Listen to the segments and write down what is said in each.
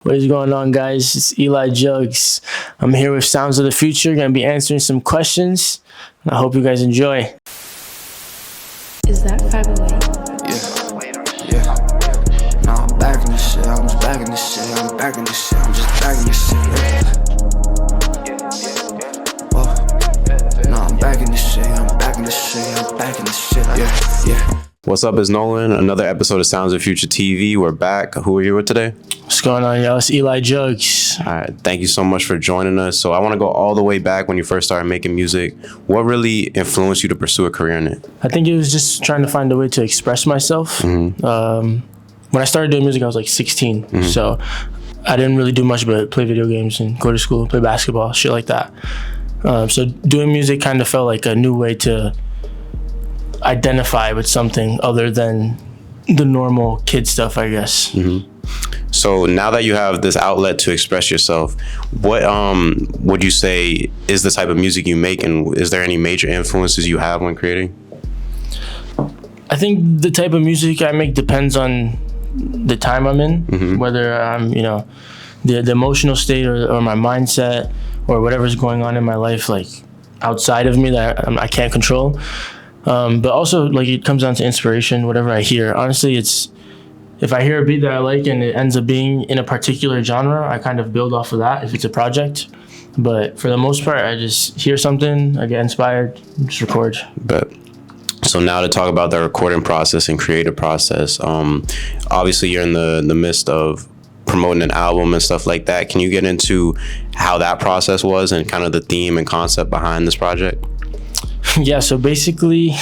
What is going on, guys? It's Eli Juggz. I'm here with Sounds of the Future. Gonna be answering some questions. I hope you guys enjoy. Is that 508? Yeah. No, I'm back in this shit. I'm just back in this shit. I'm back in this shit. I'm just back in this shit. Whoa. No, I'm back in this shit. I'm back in this shit. I'm back in this shit. Yeah. What's up, it's Nolan. Another episode of Sounds of Future TV. We're back. Who are you with today? What's going on, y'all? It's Eli Juggz. All right, thank you so much for joining us. So I want to go all the way back when you first started making music. What really influenced you to pursue a career in it? I think it was just trying to find a way to express myself. When I started doing music, I was like 16. So I didn't really do much but play video games and go to school, play basketball, shit like that. So doing music kind of felt like a new way to identify with something other than the normal kid stuff, I guess. So now that you have this outlet to express yourself, what would you say is the type of music you make, and is there any major influences you have when creating? I think the type of music I make depends on the time I'm in, whether I'm, the emotional state or my mindset or whatever's going on in my life, like outside of me that I can't control. But also, like, it comes down to inspiration, whatever I hear. Honestly, if I hear a beat that I like and it ends up being in a particular genre, I kind of build off of that if it's a project. But for the most part, I just hear something, I get inspired, just record. But so now to talk about the recording process and creative process, obviously you're in the midst of promoting an album and stuff like that. Can you get into how that process was and kind of the theme and concept behind this project? Yeah, so basically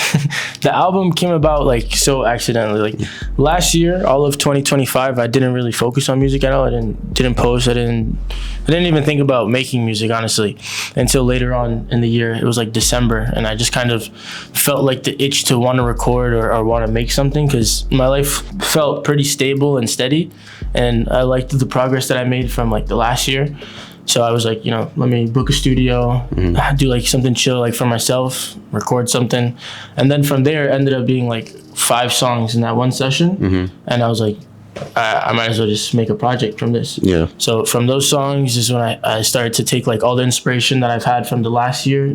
the album came about like so accidentally. Like last year, all of 2025, I didn't really focus on music at all. I didn't post. I didn't even think about making music, honestly, until later on in the year. It was like December, and I just kind of felt like the itch to want to record or want to make something, because my life felt pretty stable and steady, and I liked the progress that I made from like the last year. So I was like, let me book a studio, do like something chill, like for myself, record something. And then from there, it ended up being like 5 songs in that one session. And I was like, I might as well just make a project from this. Yeah. So from those songs is when I started to take like all the inspiration that I've had from the last year,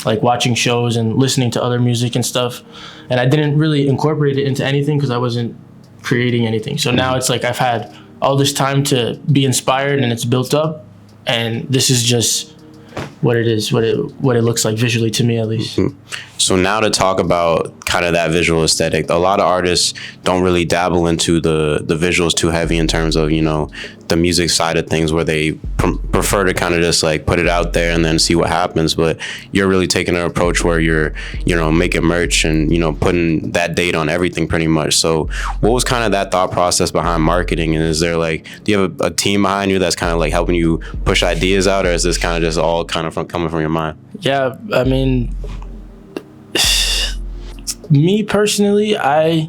like watching shows and listening to other music and stuff. And I didn't really incorporate it into anything because I wasn't creating anything. So now it's like I've had all this time to be inspired and it's built up. And this is just what it is, what it looks like visually to me, at least. So now to talk about kind of that visual aesthetic, a lot of artists don't really dabble into the visuals too heavy in terms of, the music side of things, where they prefer to kind of just like put it out there and then see what happens. But you're really taking an approach where you're, making merch and, putting that date on everything pretty much. So what was kind of that thought process behind marketing? And is there do you have a team behind you that's kind of like helping you push ideas out, or is this kind of just all kind of coming from your mind? Yeah, I mean, me personally, I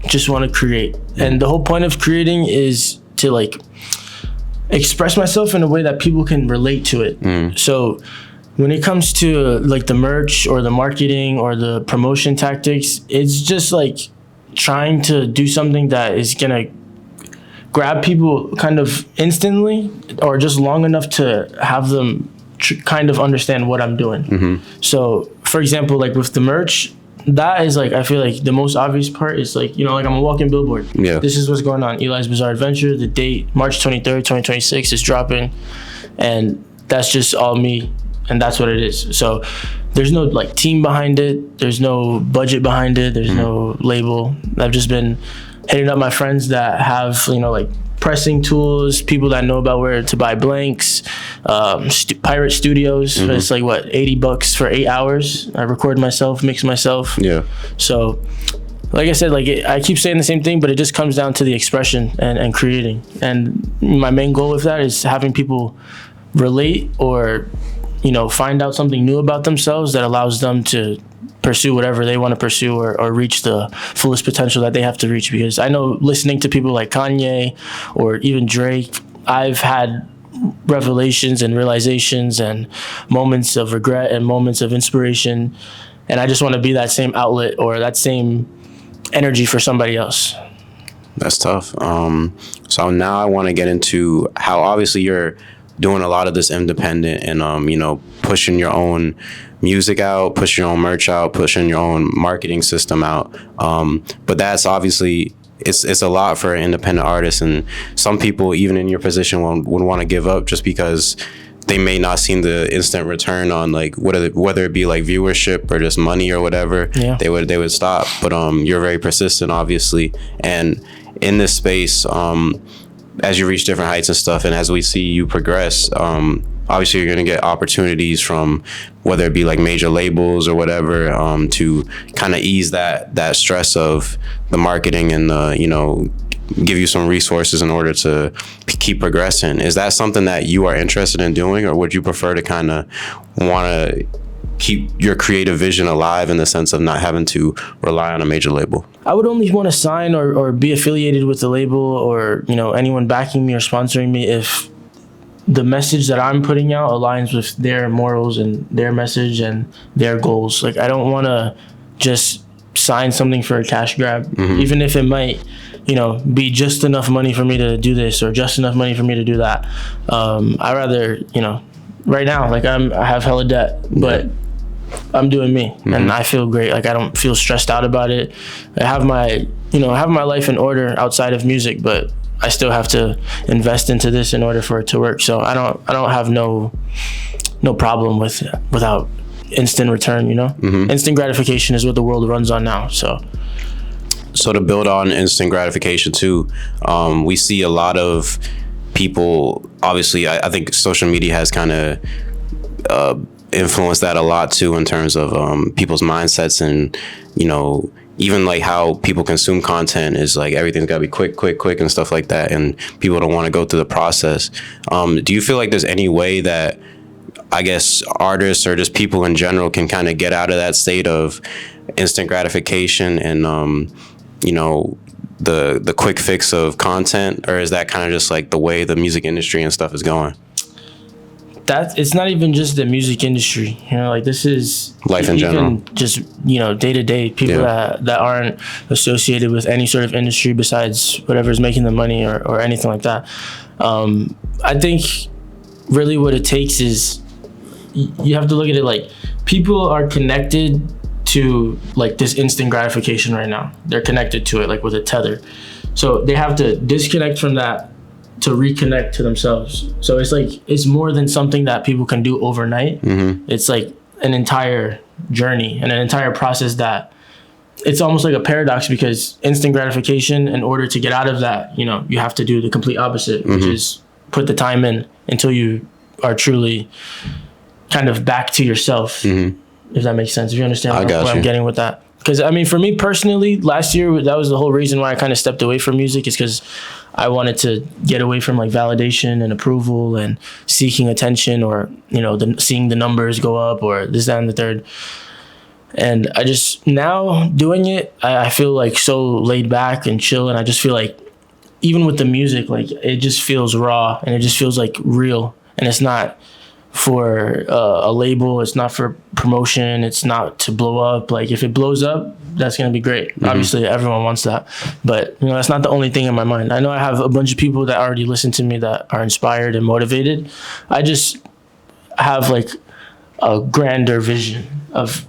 just want to create. And the whole point of creating is to like express myself in a way that people can relate to it. So when it comes to like the merch or the marketing or the promotion tactics, it's just like trying to do something that is gonna grab people kind of instantly, or just long enough to have them kind of understand what I'm doing. So for example, like with the merch, that is like, I feel like the most obvious part is like, like I'm a walking billboard. Yeah. This is what's going on. Eli's Bizarre Adventure, the date, March 23rd, 2026 is dropping. And that's just all me. And that's what it is. So there's no like team behind it. There's no budget behind it. There's no label. I've just been hitting up my friends that have, like pressing tools, people that know about where to buy blanks, pirate studios. It's like what, $80 for 8 hours. I record myself, mix myself. Yeah. So like I said, like I keep saying the same thing, but it just comes down to the expression and creating. And my main goal with that is having people relate or find out something new about themselves that allows them to pursue whatever they want to pursue or reach the fullest potential that they have to reach. Because I know, listening to people like Kanye or even Drake, I've had revelations and realizations and moments of regret and moments of inspiration, and I just want to be that same outlet or that same energy for somebody else. That's tough. So now I want to get into how obviously you're doing a lot of this independent and pushing your own music out, pushing your own merch out, pushing your own marketing system out. But that's obviously it's a lot for an independent artist, and some people even in your position would want to give up just because they may not see the instant return on like whether it be like viewership or just money or whatever. Yeah. They would stop. But you're very persistent, obviously, and in this space, as you reach different heights and stuff, and as we see you progress, obviously you're going to get opportunities from whether it be like major labels or whatever, to kind of ease that stress of the marketing and give you some resources in order to keep progressing. Is that something that you are interested in doing, or would you prefer to kind of want to keep your creative vision alive in the sense of not having to rely on a major label? I would only want to sign or be affiliated with the label or anyone backing me or sponsoring me if the message that I'm putting out aligns with their morals and their message and their goals. Like, I don't want to just sign something for a cash grab, even if it might be just enough money for me to do this or just enough money for me to do that. I rather right now, like, I have hella debt, but I'm doing me, and I feel great. Like, I don't feel stressed out about it. I have my life in order outside of music, but I still have to invest into this in order for it to work. So I don't have no problem without instant return. Instant gratification is what the world runs on now. So to build on instant gratification too, we see a lot of people. Obviously, I think social media has kind of influenced that a lot too, in terms of people's mindsets and even like how people consume content is like everything's got to be quick and stuff like that, and people don't want to go through the process. Do you feel like there's any way that, I guess, artists or just people in general can kind of get out of that state of instant gratification and the quick fix of content, or is that kind of just like the way the music industry and stuff is going? It's not even just the music industry, like, this is life in general, just day to day people that aren't associated with any sort of industry besides whatever's making the money or anything like that. I think really what it takes is you have to look at it like people are connected to like this instant gratification right now. They're connected to it like with a tether, so they have to disconnect from that to reconnect to themselves. So it's more than something that people can do overnight. It's like an entire journey and an entire process that it's almost like a paradox, because instant gratification, in order to get out of that, you have to do the complete opposite, which is put the time in until you are truly kind of back to yourself, if that makes sense, if you understand where I'm getting with that. Because I mean, for me personally, last year, that was the whole reason why I kind of stepped away from music, is because I wanted to get away from like validation and approval and seeking attention, or seeing the numbers go up or this, that, and the third. And I just, now doing it, I feel like so laid back and chill, and I just feel like even with the music, like, it just feels raw and it just feels like real, and it's not for a label, it's not for promotion, it's not to blow up. Like, if it blows up, that's gonna be great. Obviously everyone wants that, but that's not the only thing in my mind. I know I have a bunch of people that already listen to me that are inspired and motivated. I just have like a grander vision of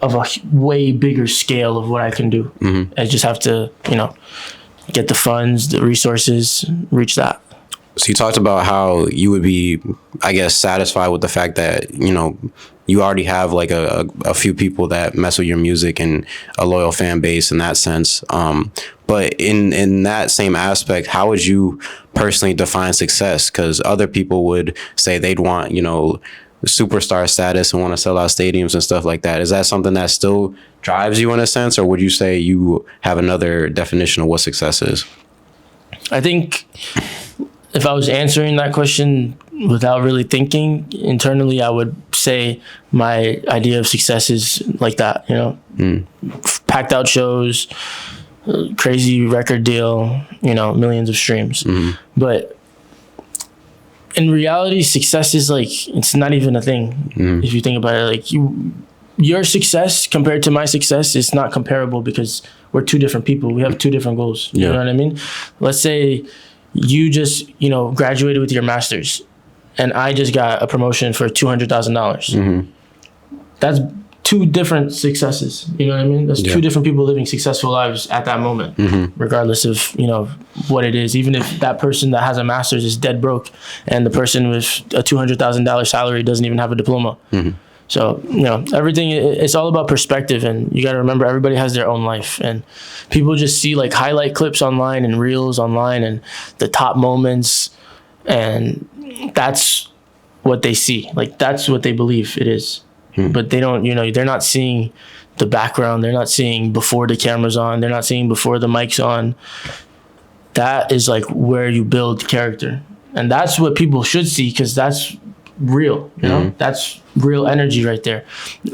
a way bigger scale of what I can do. I just have to get the funds, the resources, reach that. So you talked about how you would be, I guess, satisfied with the fact that, you already have like a few people that mess with your music and a loyal fan base in that sense. But in that same aspect, how would you personally define success? Because other people would say they'd want, superstar status and want to sell out stadiums and stuff like that. Is that something that still drives you in a sense, or would you say you have another definition of what success is? I think if I was answering that question without really thinking internally, I would say my idea of success is like that, packed out shows, crazy record deal, millions of streams. But in reality, success is like, it's not even a thing. If you think about it, like your success compared to my success is not comparable, because we're two different people. We have two different goals. You Yeah. know what I mean? Let's say you just, graduated with your master's and I just got a promotion for $200,000. That's two different successes. You know what I mean? That's two different people living successful lives at that moment, regardless of, what it is. Even if that person that has a master's is dead broke and the person with a $200,000 salary doesn't even have a diploma. So, everything, it's all about perspective, and you got to remember everybody has their own life, and people just see like highlight clips online and reels online and the top moments, and that's what they see. Like, that's what they believe it is. But they don't, they're not seeing the background. They're not seeing before the camera's on. They're not seeing before the mic's on. That is like where you build character. And that's what people should see, because that's real, that's real energy right there.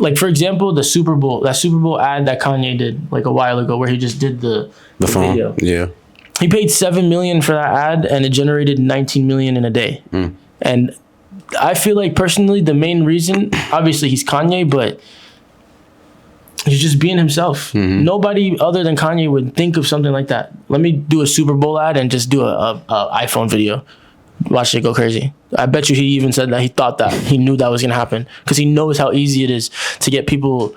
Like, for example, that Super Bowl ad that Kanye did like a while ago, where he just did the video. Yeah. He paid $7 million for that ad and it generated $19 million in a day. And I feel like personally the main reason, obviously he's Kanye, but he's just being himself. Nobody other than Kanye would think of something like that. Let me do a Super Bowl ad and just do a iPhone video. Watch it go crazy. I bet you he even said that he thought that. He knew that was gonna happen because he knows how easy it is to get people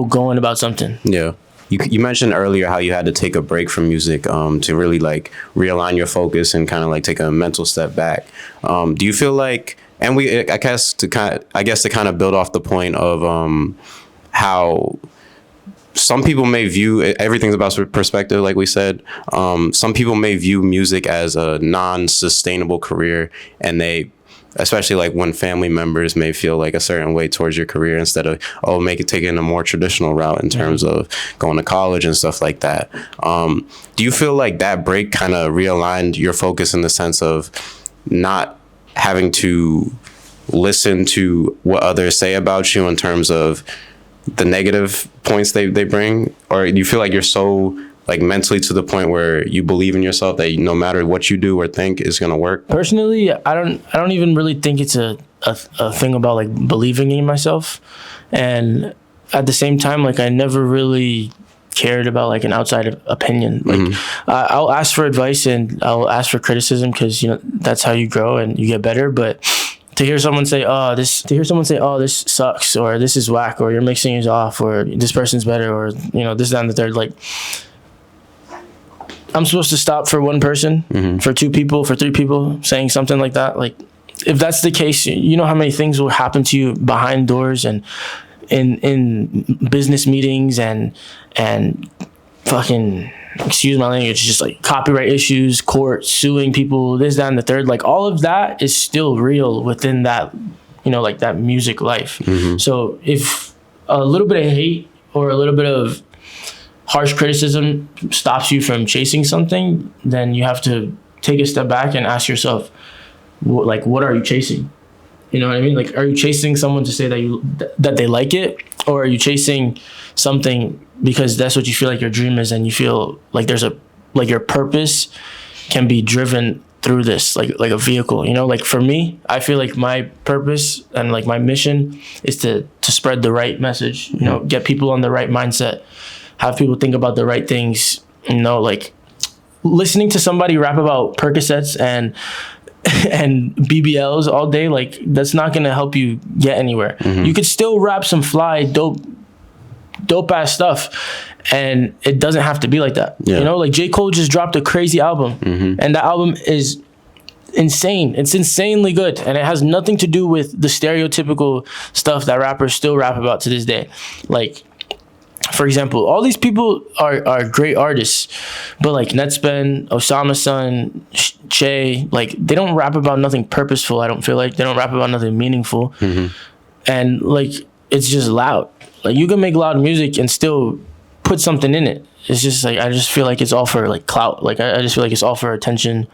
going about something. Yeah. You mentioned earlier how you had to take a break from music to really like realign your focus and kind of like take a mental step back. Do you feel like, and I guess to kind of build off the point of how some people may view everything's about perspective, like we said. Some people may view music as a non-sustainable career, and they, especially like when family members may feel like a certain way towards your career instead of taking a more traditional route in terms of going to college and stuff like that. Do you feel like that break kind of realigned your focus in the sense of not having to listen to what others say about you in terms of the negative points they bring? Or do you feel like you're so like mentally to the point where you believe in yourself that no matter what you do or think is going to work? Personally, I don't even really think it's a thing about like believing in myself. And at the same time, like I never really cared about like an outside opinion. Like I'll ask for advice and I'll ask for criticism because that's how you grow and you get better. But to hear someone say, this sucks, or this is whack, or your mixing is off, or this person's better, or this, that, and the third, like I'm supposed to stop for one person, for two people, for three people saying something like that. Like, if that's the case, you know how many things will happen to you behind doors and in business meetings and fucking, excuse my language, just like copyright issues, court, suing people, this, that, and the third. Like, all of that is still real within that, like that music life. So if a little bit of hate or a little bit of harsh criticism stops you from chasing something, then you have to take a step back and ask yourself, what are you chasing? You know what I mean? Like, are you chasing someone to say that they like it, or are you chasing something because that's what you feel like your dream is, and you feel like there's your purpose can be driven through this, like a vehicle, Like, for me, I feel like my purpose and like my mission is to spread the right message, get people on the right mindset, have people think about the right things, like listening to somebody rap about Percocets and BBLs all day, like that's not gonna help you get anywhere. You could still rap some fly, dope ass stuff, and it doesn't have to be like that. Like J.Cole just dropped a crazy album, and that album is insane. It's insanely good, and it has nothing to do with the stereotypical stuff that rappers still rap about to this day. Like, for example, all these people are great artists, but like Netspend, Osama Sun, Che, like they don't rap about nothing purposeful. I don't feel like they don't rap about nothing meaningful, and like it's just loud. Like, you can make loud music and still put something in it. It's just like, I just feel like it's all for like clout. Like I just feel like it's all for attention,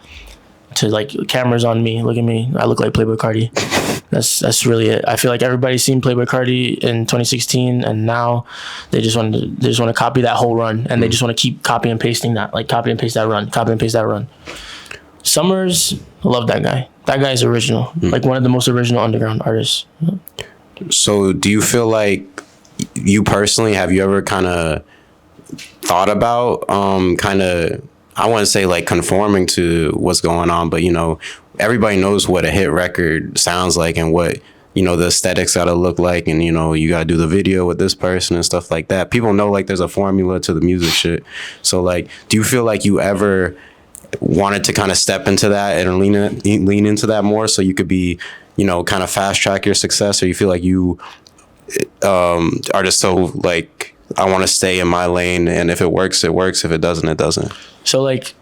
to like cameras on me. Look at me, I look like Playboi Carti. That's really it. I feel like everybody's seen Playboi Carti in 2016, and now they just want to copy that whole run, and they just want to keep copy and pasting that, like copy and paste that run, copy and paste that run. Summers, I love that guy. That guy's original, like one of the most original underground artists. So do you feel like you personally, have you ever kind of thought about kind of, I want to say like conforming to what's going on, but you know, everybody knows what a hit record sounds like and what, you know, the aesthetics gotta look like, and you know, you gotta do the video with this person and stuff like that. People know like there's a formula to the music shit. So like, do you feel like you ever wanted to kind of step into that and lean into that more, so you could be, you know, kind of fast track your success, or you feel like you are just so like, I want to stay in my lane, and if it works, it works. If it doesn't, it doesn't. So like,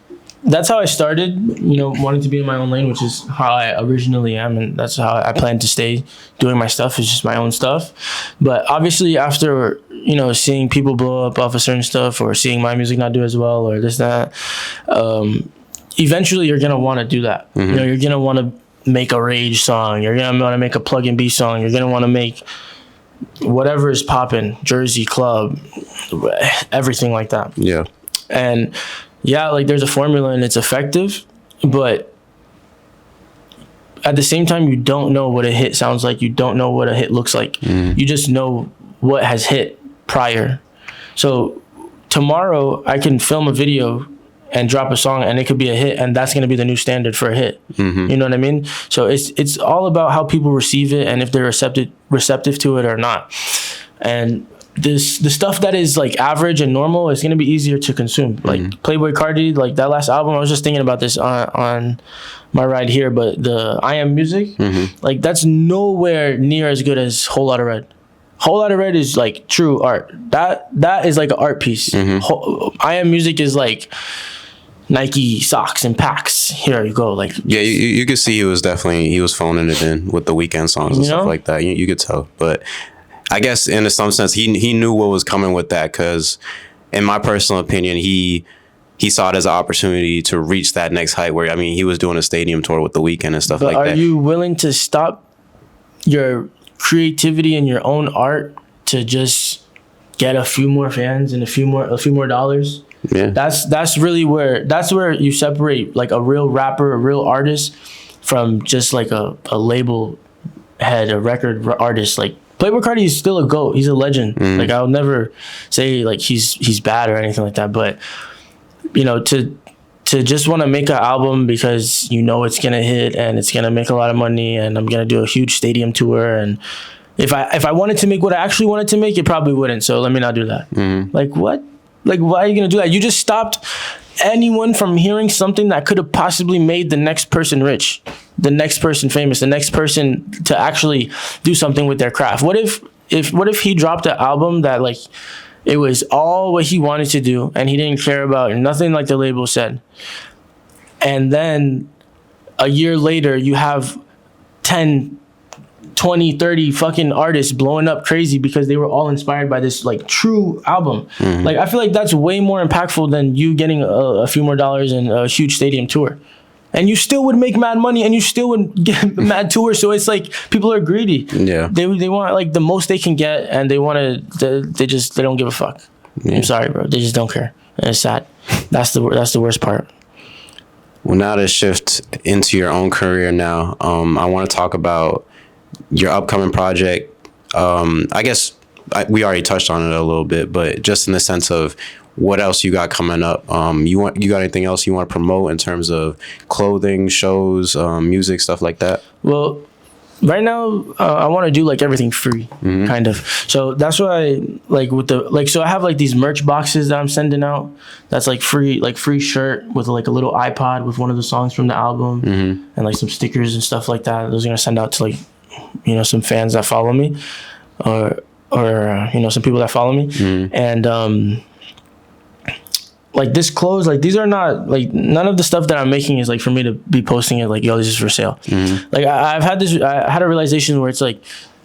that's how I started, you know, wanting to be in my own lane, which is how I originally am, and that's how I plan to stay doing my stuff. It's just my own stuff. But obviously after, you know, seeing people blow up off of certain stuff, or seeing my music not do as well, or this, that, eventually you're going to want to do that. You know, you're going to want to make a rage song. You're going to want to make a plug and B song. You're going to want to make whatever is popping, Jersey club, everything like that. Yeah. And yeah, like there's a formula and it's effective, but at the same time, you don't know what a hit sounds like. You don't know what a hit looks like. You just know what has hit prior. So tomorrow I can film a video and drop a song and it could be a hit, and that's going to be the new standard for a hit. You know what I mean? So it's all about how people receive it and if they're receptive to it or not. And the stuff that is like average and normal is going to be easier to consume. Like Playboy Cardi, like that last album, I was just thinking about this on my ride here, but the I Am Music, like that's nowhere near as good as Whole Lotta Red. Whole Lotta Red is like true art. That is like an art piece. I Am Music is like Nike socks and packs. Here you go. Like, yeah, you could see he was phoning it in with the Weeknd songs and stuff like that. You could tell, but I guess in some sense he knew what was coming with that, because in my personal opinion, he saw it as an opportunity to reach that next height where, I mean, he was doing a stadium tour with the Weeknd and stuff like that. Are you willing to stop your creativity and your own art to just get a few more fans and a few more dollars? Yeah. That's really where you separate like a real rapper, a real artist from just like a label head, a record artist. Like Playboy Cardi is still a GOAT. He's a legend. Like I'll never say like he's bad or anything like that. But you know, to just want to make an album because you know it's gonna hit and it's gonna make a lot of money and I'm gonna do a huge stadium tour, and if I wanted to make what I actually wanted to make, it probably wouldn't. So let me not do that. Like what? Like why are you gonna do that? You just stopped anyone from hearing something that could have possibly made the next person rich, the next person famous, the next person to actually do something with their craft. What if he dropped an album that like it was all what he wanted to do and he didn't care about nothing like the label said, and then a year later you have 10, 20, 30 fucking artists blowing up crazy because they were all inspired by this like true album. Like I feel like that's way more impactful than you getting a few more dollars and a huge stadium tour. And you still would make mad money and you still would get mad tours. So it's like people are greedy. Yeah. They want like the most they can get, and they want to, they don't give a fuck. Yeah. I'm sorry, bro. They just don't care. And it's sad. That's the worst part. Well, now to shift into your own career now, I want to talk about your upcoming project. I guess we already touched on it a little bit, but just in the sense of what else you got coming up. You got anything else you want to promote in terms of clothing, shows, music, stuff like that? Well, right now I want to do like everything free, kind of. So that's why so I have like these merch boxes that I'm sending out. That's like free shirt with like a little iPod with one of the songs from the album, and like some stickers and stuff like that. Those are gonna send out to like, you know, some fans that follow me, or you know, some people that follow me, and like this clothes, like these are not like, none of the stuff that I'm making is like for me to be posting it like, yo, this is for sale. Like I had a realization where it's like,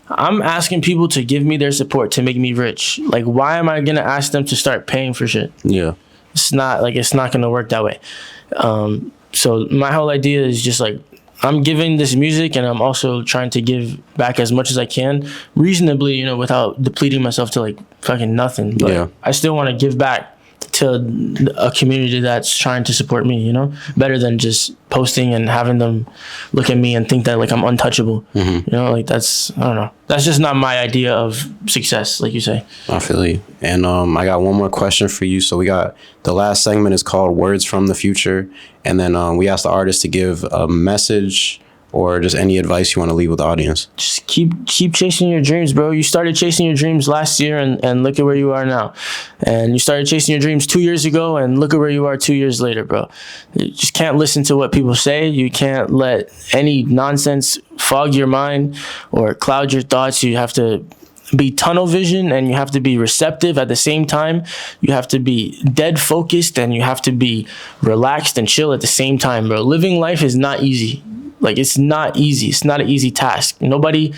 I'm asking people to give me their support to make me rich. Like, why am I gonna ask them to start paying for shit? Yeah, it's not gonna work that way. So my whole idea is just like, I'm giving this music and I'm also trying to give back as much as I can reasonably, you know, without depleting myself to like fucking nothing. But I still want to give back to a community that's trying to support me, you know, better than just posting and having them look at me and think that like I'm untouchable. You know, like that's, I don't know. That's just not my idea of success, like you say. I feel you. And I got one more question for you. So we got the last segment is called Words from the Future. And then we asked the artist to give a message or just any advice you want to leave with the audience. Just keep chasing your dreams, bro. You started chasing your dreams last year and look at where you are now. And you started chasing your dreams 2 years ago and look at where you are 2 years later, bro. You just can't listen to what people say. You can't let any nonsense fog your mind or cloud your thoughts. You have to be tunnel vision and you have to be receptive at the same time. You have to be dead focused and you have to be relaxed and chill at the same time, bro. Living life is not easy. Like, it's not easy. It's not an easy task. Nobody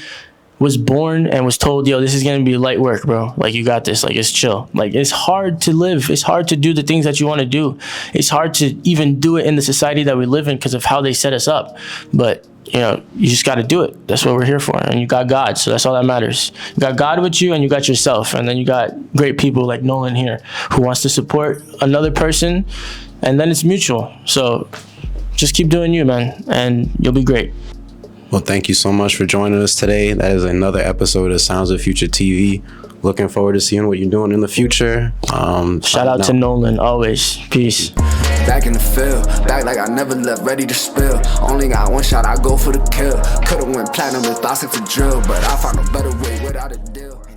was born and was told, yo, this is going to be light work, bro. Like, you got this. Like, it's chill. Like, it's hard to live. It's hard to do the things that you want to do. It's hard to even do it in the society that we live in because of how they set us up. But, you know, you just got to do it. That's what we're here for. And you got God. So that's all that matters. You got God with you and you got yourself. And then you got great people like Nolan here who wants to support another person. And then it's mutual. So just keep doing you, man, and you'll be great. Well, thank you so much for joining us today. That is another episode of Sounds of Future TV. Looking forward to seeing what you're doing in the future. Shout out to Nolan, always. Peace. Back in the field, back like I never left, ready to spill. Only got one shot, I go for the kill. Could've went platinum with thoughts of a drill, but I found a better way without a deal.